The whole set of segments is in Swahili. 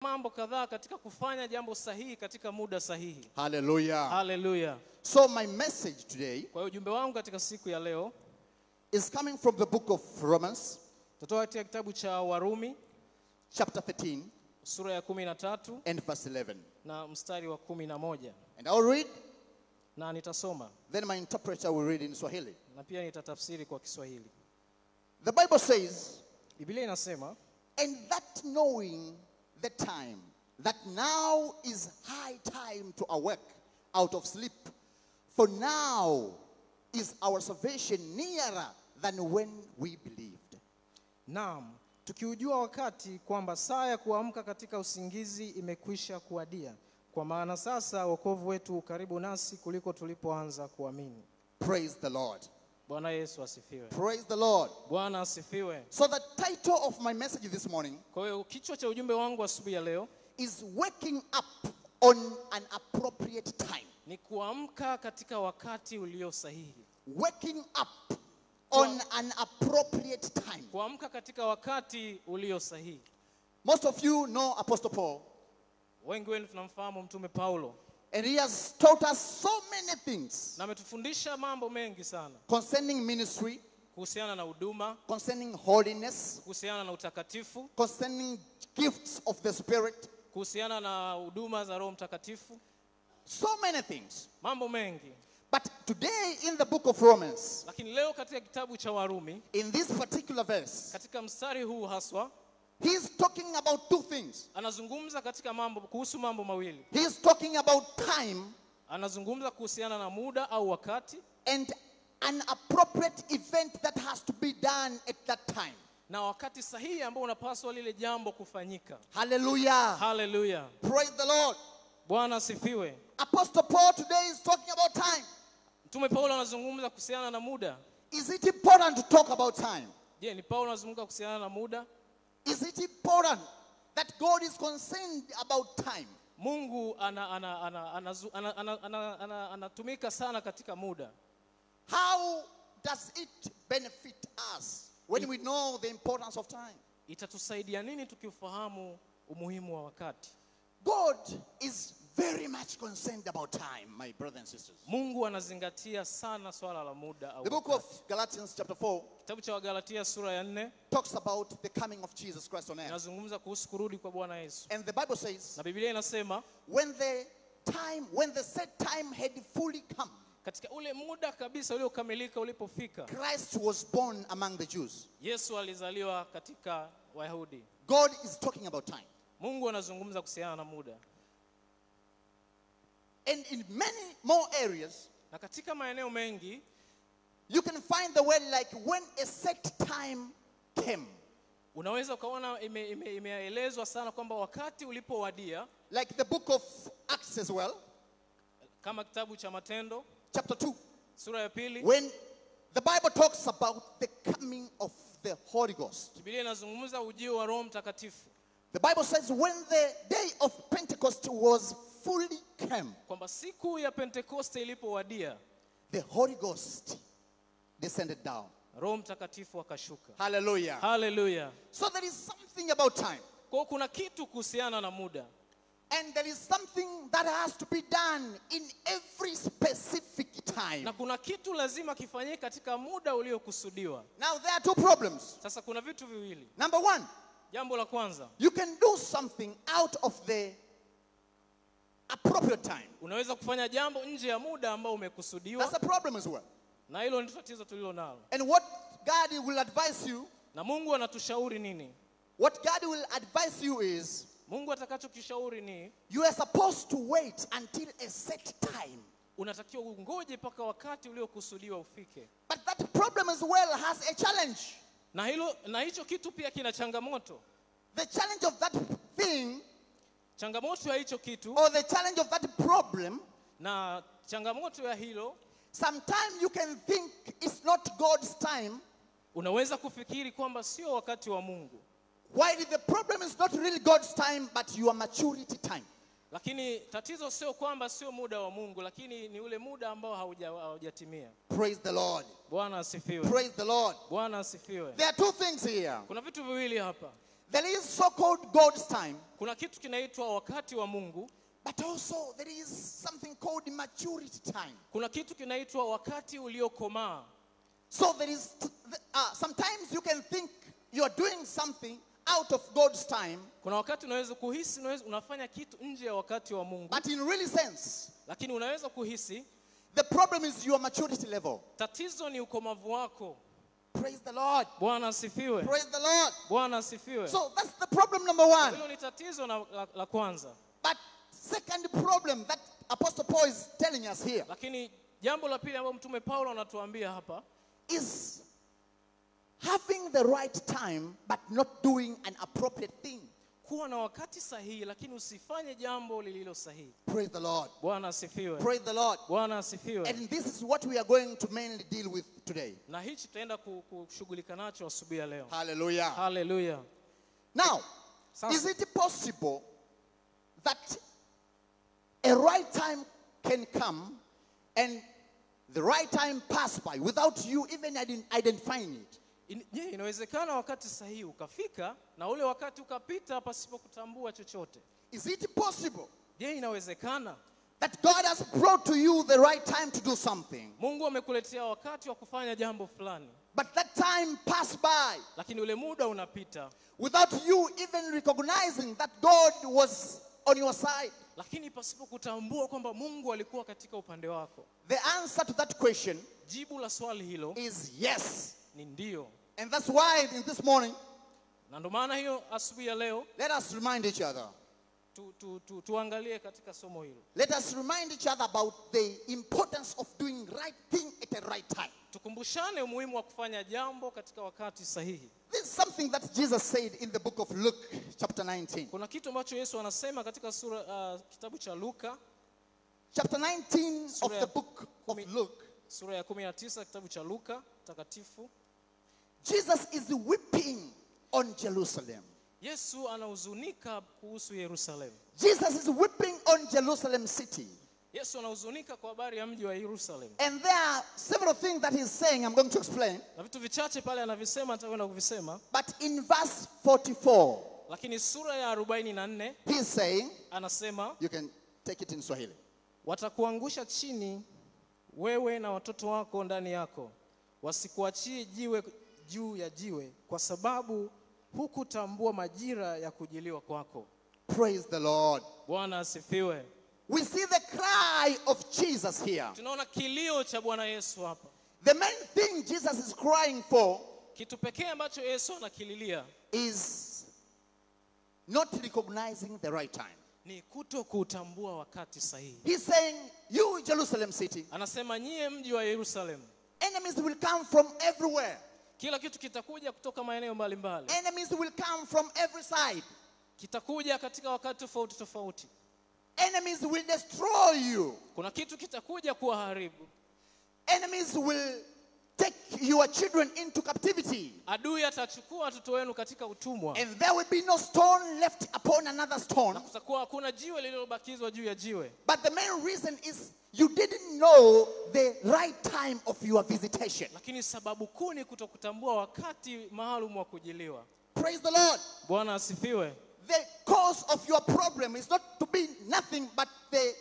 mambo kadhaa katika kufanya jambo sahihi katika muda sahihi. Hallelujah. Hallelujah. So my message today Kwa hiyo ujumbe wangu katika siku ya leo is coming from the book of Romans, tutatoa katika kitabu cha Warumi chapter 13 sura ya 13 and verse 11. na mstari wa 11. And I'll read, Na nitasoma then my interpreter will read in Swahili. na pia nitatafsiri kwa Kiswahili. The Bible says, Biblia inasema, and that knowing the time, that now is high time to awake out of sleep. For now is our salvation nearer than when we believed. naam, tukiujua wakati kwamba saa ya kuamka katika usingizi imekwisha kuadia, kwa maana sasa wokovu wetu ukaribu nasi kuliko tulipoanza kuamini. Praise the Lord. Bwana Yesu asifiwe. Praise the Lord. Bwana asifiwe. So the title of my message this morning Kwa hiyo kichwa cha ujumbe wangu asubuhi ya leo is waking up on an appropriate time. ni kuamka katika wakati ulio sahihi. Waking up on an appropriate time. Kuamka katika wakati ulio sahihi. Most of you know Apostle Paul, Wengi wenu tunamfahamu mtume Paulo, and he has taught us so many things na ametufundisha mambo mengi sana concerning ministry, kuhusiana na huduma, concerning holiness, kuhusiana na utakatifu, concerning gifts of the Spirit, kuhusiana na huduma za Roho Mtakatifu, so many things. mambo mengi. But today in the book of Romans, Lakini leo katika kitabu cha Warumi, in this particular verse, katika mstari huu haswa, he is talking about two things. anazungumza kuhusu mambo mawili. He is talking about time Anazungumza kuhusiana na muda au wakati, and an appropriate event that has to be done at that time. na wakati sahihi ambao unapaswa lile jambo kufanyika. Hallelujah. Hallelujah. Praise the Lord. Bwana asifiwe. Apostle Paul today is talking about time. Mtume Paulo anazungumza kuhusiana na muda. Is it important to talk about time? Je, ni Paulo anazungumza kuhusiana na muda? Is it important that God is concerned about time? Mungu anatumika sana katika muda. How does it benefit us when we know the importance of time? Itatusaidia nini tukifahamu umuhimu wa wakati? God is very much concerned about time, my brothers and sisters. Mungu anazingatia sana swala la muda au The book wakati. of Galatians chapter 4 Kitabu cha Wagalatia sura ya 4 talks about the coming of Jesus Christ on earth. inazungumza kuhusu kurudi kwa Bwana Yesu. And the Bible says, Na Biblia inasema when the set time had fully come, katika ule muda kabisa uliokamilika ulipofika, Christ was born among the Jews. Yesu alizaliwa katika Wayahudi. God is talking about time. Mungu anazungumza kuhusiana na muda. And in many more areas, Na katika maeneo mengi you can find the word like when a set time came. unaweza ukaona imeelezwa sana kwamba wakati ulipowadia, Like the book of Acts as well, kama kitabu cha Matendo chapter 2, sura ya 2, when the Bible talks about the coming of the Holy Ghost. Biblia inazungumza ujio wa Roho Mtakatifu. The Bible says when the day of Pentecost was fully come, Kwamba siku ya Pentekoste ilipowadia, the Holy Ghost descended down. Roho Mtakatifu akashuka. Hallelujah. Hallelujah. So there is something about time. Kwa kuna kitu kuhusiana na muda. And there is something that has to be done in every specific time. Na kuna kitu lazima kifanyike katika muda uliokusudiwa. Now there are two problems. Sasa kuna vitu viwili. Number one, Jambo la kwanza, you can do something out of the appropriate time. unaweza kufanya jambo nje ya muda ambao umekusudiwa, That's a problem as well. na hilo ni tatizo tulilo nalo. And what God will advise you, Na Mungu anatushauri nini? what God will advise you is, Mungu atakachokishauri ni you are supposed to wait until a set time. unatakiwa ungoje mpaka wakati uliokusudiwa ufike. But that problem as well has a challenge. Na hicho kitu pia kina changamoto. The challenge of that thing, Changamoto ya hicho kitu or the challenge of that problem, na changamoto ya hilo, sometimes you can think it's not God's time, unaweza kufikiri kwamba sio wakati wa Mungu. while the problem is not really God's time, but your maturity time. Lakini tatizo sio kwamba sio muda wa Mungu, lakini ni ule muda ambao haujatimia. Praise the Lord. Bwana asifiwe. Praise the Lord. Bwana asifiwe. There are two things here. Kuna vitu viwili hapa. There is so-called God's time, kuna kitu kinaitwa wakati wa Mungu, but also there is something called maturity time. kuna kitu kinaitwa wakati uliokomaa. So there is, sometimes you can think you are doing something out of God's time, Kuna wakati unaweza kuhisi unafanya kitu nje ya wakati wa Mungu, but in really sense, lakini unaweza kuhisi the problem is your maturity level. tatizo ni ukomavu wako. Praise the Lord. Bwana asifiwe. Praise the Lord. Bwana asifiwe. So that's the problem number one. Hilo ni tatizo la kwanza. But second problem that Apostle Paul is telling us here Lakini jambo la pili ambalo Mtume Paulo anatuambia hapa is having the right time but not doing an appropriate thing. kuwa na wakati sahihi lakini usifanye jambo lililo sahihi. Praise the Lord. Bwana asifiwe. Praise the Lord. Bwana asifiwe. And this is what we are going to mainly deal with today. Na hichi tutaenda kushughulika nacho asubuhi ya leo. Hallelujah. Hallelujah. Now, Sasa, is it possible that a right time can come and the right time pass by without you even identifying it? je, inawezekana wakati sahihi ukafika na ule wakati ukapita pasipo kutambua chochote? Is it possible Je, inawezekana that God has brought to you the right time to do something, Mungu amekuletea wakati wa kufanya jambo fulani, but that time passed by lakini ule muda unapita without you even recognizing that God was on your side? lakini pasipo kutambua kwamba Mungu alikuwa katika upande wako? The answer to that question Jibu la swali hilo is yes. ni ndio. And that's why in this morning, Na ndio maana hiyo asubuhi ya leo let us remind each other. tuangalie katika somo hilo. Let us remind each other about the importance of doing right thing at the right time. Tukumbushane umuhimu wa kufanya jambo katika wakati sahihi. This is something that Jesus said in the book of Luke, chapter 19. Kuna kitu ambacho Yesu anasema katika kitabu cha Luka, Chapter 19 of the book of Luke. sura ya 19 kitabu cha Luka takatifu. Jesus is weeping on Jerusalem. Yesu anahuzunika kuhusu Yerusalemu. Jesus is weeping on Jerusalem city. Yesu anahuzunika kwa habari ya mji wa Yerusalemu. And there are several things that he's saying. I'm going to explain. Na vitu vichache pale anavisema nitakwenda kuvisema. But in verse 44, Lakini sura ya 44 he's saying, anasema, you can take it in Swahili. watakuangusha chini wewe na watoto wako ndani yako, wasikuachie jiwe juu ya jiwe, kwa sababu hukutambua majira ya kujiliwa kwako. Praise the Lord. Bwana asifiwe. We see the cry of Jesus here. Tunaona kilio cha Bwana Yesu hapa. The main thing Jesus is crying for Kitu pekee ambacho Yesu anakililia is not recognizing the right time. ni kuto kutambua wakati sahihi. He's saying, you Jerusalem city, Anasema, nyie mji wa Yerusalemu, enemies will come from everywhere. kila kitu kitakuja kutoka maeneo mbalimbali. Enemies will come from every side. Kitakuja katika wakati tofauti tofauti. Enemies will destroy you. Kuna kitu kitakuja kuwaharibu. Enemies will take your children into captivity. Adui atachukua watoto wenu katika utumwa. And there will be no stone left upon another Na stone. kutakuwa hakuna jiwe lililobakizwa juu ya jiwe. But the main reason is you didn't know the right time of your visitation. Lakini sababu kuu ni kutokutambua wakati maalum wa kujiliwa. Praise the Lord. Bwana asifiwe. The cause of your problem is not to be nothing but the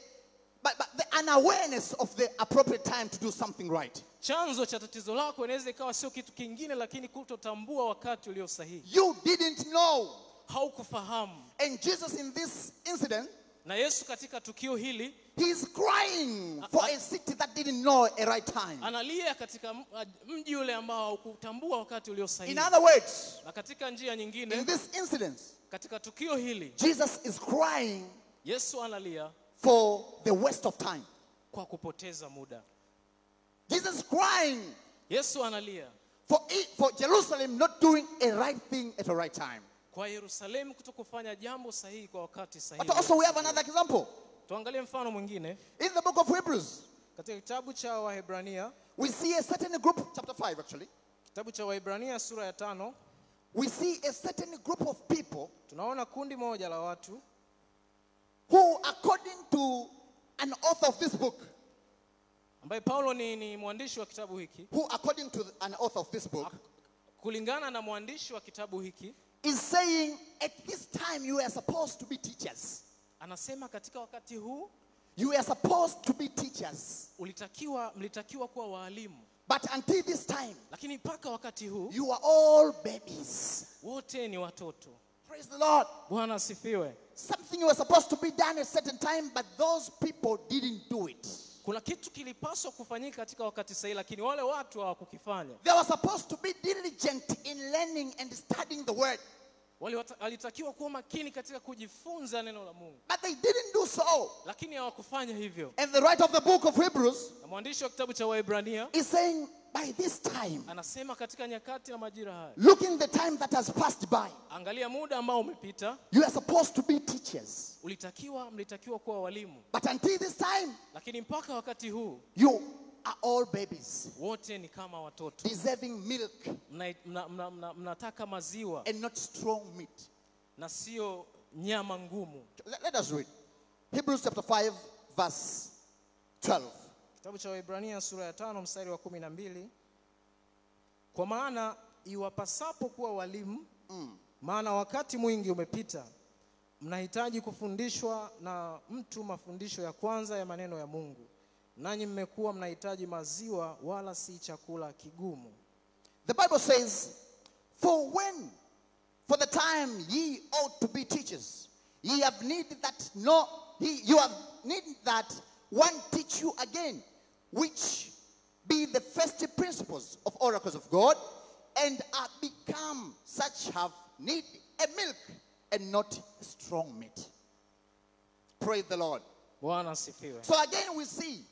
unawareness of the appropriate time to do something right. Chanzo cha tatizo lako inaweza ikawa sio kitu kingine, lakini kutotambua wakati ulio sahihi. You didn't know. Haukufahamu. And Jesus in this incident, Na Yesu katika tukio hili he's crying for a city that didn't know a right time. analia katika mji ule ambao haukutambua wakati ulio sahihi. In other words, Na katika njia in nyingine, this incident, katika tukio hili Jesus is crying Yesu analia for the waste of time. kwa kupoteza muda. Jesus is crying Yesu analia for Jerusalem not doing a right thing at the right time. kwa Yerusalemu kutokufanya jambo sahihi kwa wakati sahihi. But also we have another example. Tuangalie mfano mwingine In the book of Hebrews, katika kitabu cha Waebrania, we see a certain group, chapter 5 actually, kitabu cha Waebrania sura ya 5, we see a certain group of people tunaona kundi moja la watu who, according to an author of this book, ambaye Paulo ni mwandishi wa kitabu hiki, who according to an author of this book, kulingana na mwandishi wa kitabu hiki, is saying, at this time you are supposed to be teachers. Anasema katika wakati huu You are supposed to be teachers. mlitakiwa kuwa walimu. But until this time, Lakini mpaka wakati huu you are all babies. wote ni watoto. Praise the Lord. Bwana asifiwe. Something was supposed to be done at a certain time, but those people didn't do it. Kuna kitu kilipaswa kufanyika katika wakati sahihi, lakini wale watu hawakukifanya. They were supposed to be diligent in learning and studying the word, Walitakiwa kuwa makini katika kujifunza neno la Mungu, but they didn't do so. lakini hawakufanya hivyo. And the writer of the book of Hebrews Na mwandishi wa kitabu cha Waebrania is saying, by this time, anasema katika nyakati na majira haya, looking the time that has passed by, angalia muda ambao umepita, you are supposed to be teachers. mlitakiwa kuwa walimu, But until this time, lakini mpaka wakati huu you are all babies, wote ni kama watoto. deserving milk Mnataka maziwa and not strong meat. na sio nyama ngumu. Let us read. Hebrews chapter 5, verse 12. Kitabu cha Waebrania sura ya 5 mstari wa 12. Kwa maana iwapasapo kuwa walimu, maana wakati mwingi umepita, mnahitaji kufundishwa na mtu mafundisho ya kwanza ya maneno ya Mungu. Nanyi mmekuwa mnahitaji maziwa wala si chakula kigumu. The Bible says, for the time ye ought to be teachers, ye have need that you have need that one teach you again, which be the first principles of oracles of God, and are become such have need a milk and not strong meat. Praise the Lord. Bwana asifiwe. So again we see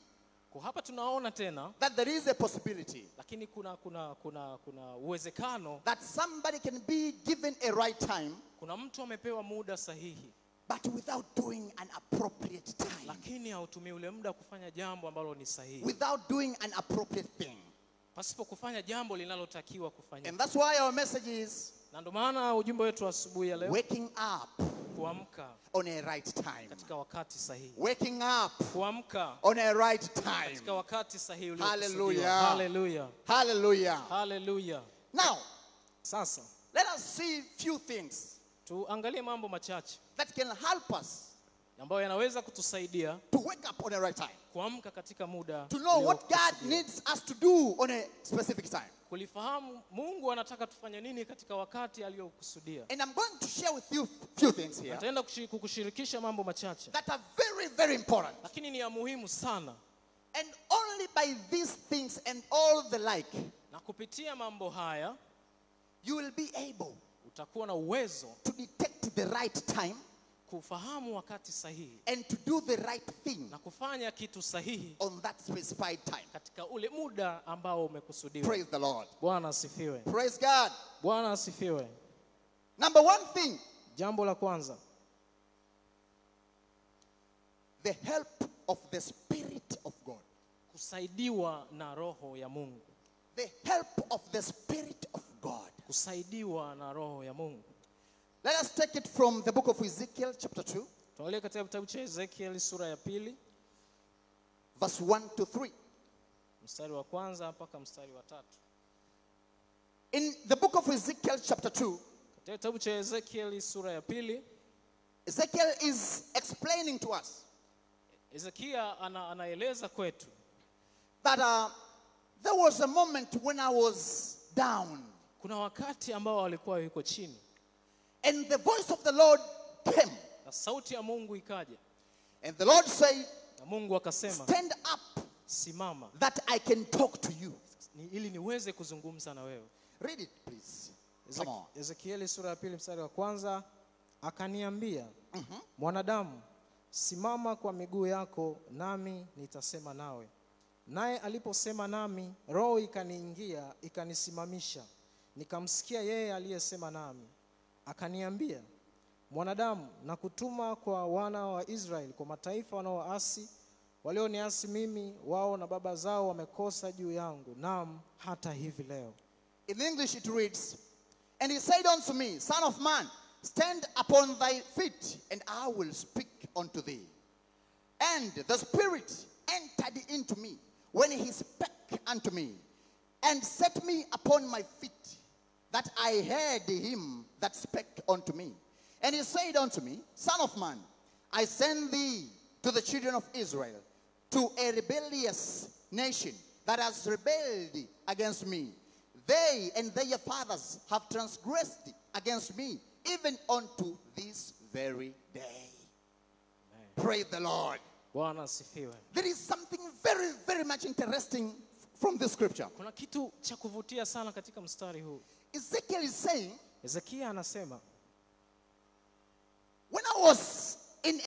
Kwa hapa tunaona tena, that there is a possibility lakini kuna uwezekano, that somebody can be given a right time, kuna mtu amepewa muda sahihi, but without doing an appropriate time, lakini hautumii ule muda kufanya jambo ambalo ni sahihi, without doing an appropriate thing. pasipo kufanya jambo linalotakiwa kufanyika. And that's why our message is Na ndio maana ujumbe wetu asubuhi ya leo, waking up kuamka on a right time. katika wakati sahihi. Waking up Kuamka on a right time. katika wakati sahihi uliokusudiwa. Hallelujah. Hallelujah. Hallelujah. Hallelujah. Now, Sasa let us see few things tuangalie mambo machache that can help us ambayo yanaweza kutusaidia to wake up on a right time. kuamka katika muda, To know what God uliokusudiwa. needs us to do on a specific time. Kulifahamu Mungu anataka tufanye nini katika wakati aliyokusudia. And I'm going to share with you few things here Nitaenda kukushirikisha mambo machache, that are very, very important. lakini ni ya muhimu sana, And only by these things and all the like, na kupitia mambo haya you will be able utakuwa na uwezo to detect the right time kufahamu wakati sahihi and to do the right thing na kufanya kitu sahihi on that specified time. katika ule muda ambao umekusudiwa. Praise the Lord. Bwana asifiwe. Praise God. Bwana asifiwe. Number one thing, Jambo la kwanza, the help of the Spirit of God. kusaidiwa na roho ya Mungu. The help of the Spirit of God. Kusaidiwa na roho ya Mungu. Let us take it from the book of Ezekiel chapter 2, Tuangalie katika kitabu cha Ezekiel sura ya 2 verse 1 to 3. mstari wa kwanza mpaka mstari wa 3. In the book of Ezekiel chapter 2, Katika kitabu cha Ezekiel sura ya 2, Ezekiel is explaining to us Ezekia anaeleza kwetu that there was a moment when I was down, kuna wakati ambao alikuwa yuko chini and the voice of the Lord came, na sauti ya Mungu ikaja, and the Lord said, na Mungu akasema, stand up simama that I can talk to you. ili niweze kuzungumza na wewe. Read it, please. Come on. Ezekieli sura ya 2 mstari wa kwanza, akaniambia, mwanadamu, simama kwa miguu yako nami nitasema nawe. Naye aliposema nami, roho ikaniingia ikanisimamisha. Nikamsikia yeye aliyesema nami. Akaniambia, mwanadamu, nakutuma kwa wana wa Israeli, kwa mataifa wanaoasi, walioniasi mimi, wao na baba zao wamekosa juu yangu, naam hata hivi leo. In English it reads, and he said unto me, Son of man, stand upon thy feet, and I will speak unto thee. And the Spirit entered into me when he spake unto me, and set me upon my feet, that I heard him that spake unto me. And he said unto me, Son of man, I send thee to the children of Israel, to a rebellious nation that has rebelled against me. They and their fathers have transgressed against me, even unto this very day. Praise the Lord. Bwana asifiwe. There is something very, very much interesting from this scripture. Kuna kitu cha kuvutia sana katika mstari huu. Ezekiel is saying, Hezekia anasema, when I was in